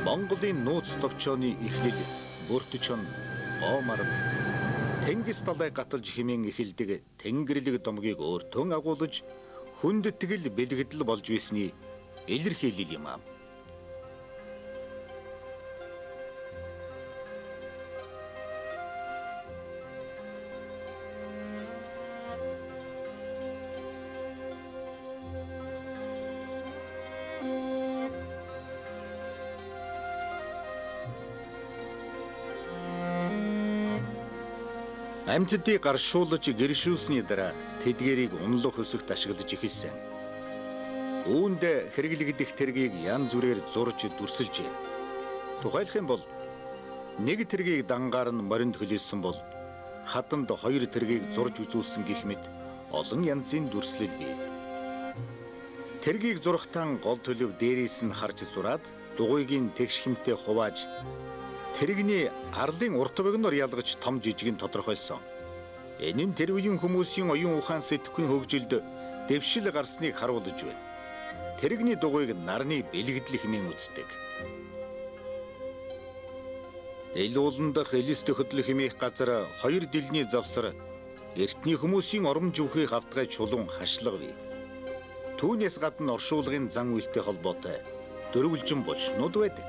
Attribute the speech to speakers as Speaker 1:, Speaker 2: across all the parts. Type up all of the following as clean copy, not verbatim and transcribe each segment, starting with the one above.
Speaker 1: Монголын нууц товчооны эхлэл Бүртчон, Гоомар, Тэнгис далай гаталж хэмээн эхэлдэг Тэнгэрлэг домгийг өөртөө агуулж хүндэтгэл бэлгэдэл болж байсны илэрхийлэл юм аа. Амьтдыг гаршуулж гэршүүлсний дараа тэдгэрийг унлах өсөгт ашиглаж эхэлсэн. Үүнд хэрэглэгдэх тэргийг янз бүрээр зурж дүрсэлжээ. Тухайлх юм бол нэг тэргийг дангаар нь моринд хөлөөсөн бол хаданд хоёр тэргийг зурж үзүүлсэн гэх мэт олон янзын дүрслэл бий. Тэргийг зурхтан гол төлөв дээрээс нь харж зураад дугуйгийн тэгш хэмтэй хувааж тэрэгний арлын урт богиноор ялгаж том жижиг нь тодорхойлсон. Энэ нь тэр үеийн хүмүүсийн оюун ухаан сэтгэхүйн хөгжилд дэвшил гарсныг харуулж байна. Тэрэгний дугуйг нарны бэлгэдэл хэмээн үздэг. Ил ууландах элэст хөдлөх хэмээх газар хоёр дэлний завсар эртний хүмүүсийн ором жүвхийг автгай чулуун хашлага бий. Түүнээс гадна оршуулгын зан үйлтэй холбоотой дөрвөлжин булшнууд байдаг.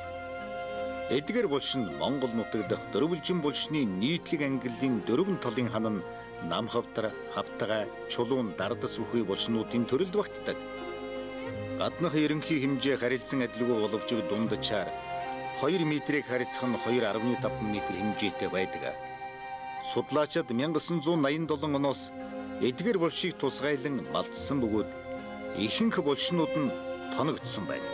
Speaker 1: Эдгээр булшин Монгол нутаг дахь дөрвөлжин булшны нийтлэг ангиллын дөрвөн талын хан нь нам хавтар, хавтгай, чулуун, дардас үхий булшнуудын төрөлд багтдаг. Гаднах ерөнхий хэмжээ харилцан адилгүй боловч дундчаар 2 метрийг харьцах нь 2.15 метр хэмжээтэй байдаг. Судлаачид 1987 оноос эдгээр булшийг тусгайлан малтсан бөгөөд ихэнх булшнууд нь тоногдсон байна.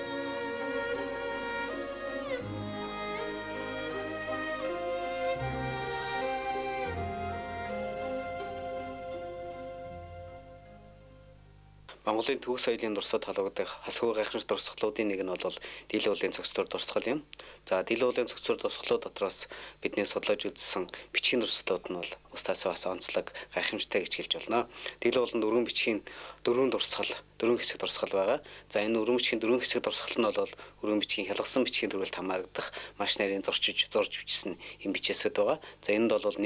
Speaker 2: Монголын төгс соёлын дурсад холбогдох хасгүй гайхамшигт дурсгалуудын нэг нь бол дийлэн уулын цогцлоор дурсгал юм. За дийлэн уулын цогцлоор дурсгалууд дотроос бидний судлаж үзсэн бичгийн дурсгалууд нь бол устаасаа бас онцлог гайхамшигтай гэж хэлж болно. Дийлэн ууланд өргөн бичгийн дөрвөн хэсэг дурсгал байгаа. За энэ өргөн бичгийн дөрвөн хэсэг дурсгал нь бол өргөн бичгийн хялгасан бичгийн төрөлд хамаардаг маш нарийн зурж бичсэн юм бичээсэд байгаа. За энд бол 1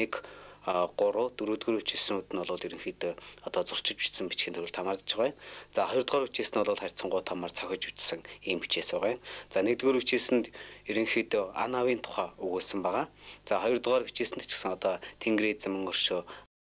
Speaker 2: 3 4-р үчээснүүд нь бол ерөнхийдөө одоо зурчиж бичсэн бичгийн төрөлд хамаарч байгаа юм. За 2-р үчээс нь бол харьцангуй томор цохиж бичсэн ийм бичээс байгаа юм. За 1-р үчээсэнд ерөнхийдөө Анавын тухай өгүүлсэн байгаа. За 2-р үчээсэнд ч гэсэн одоо Тэнгэр эзэн мөнгөршөө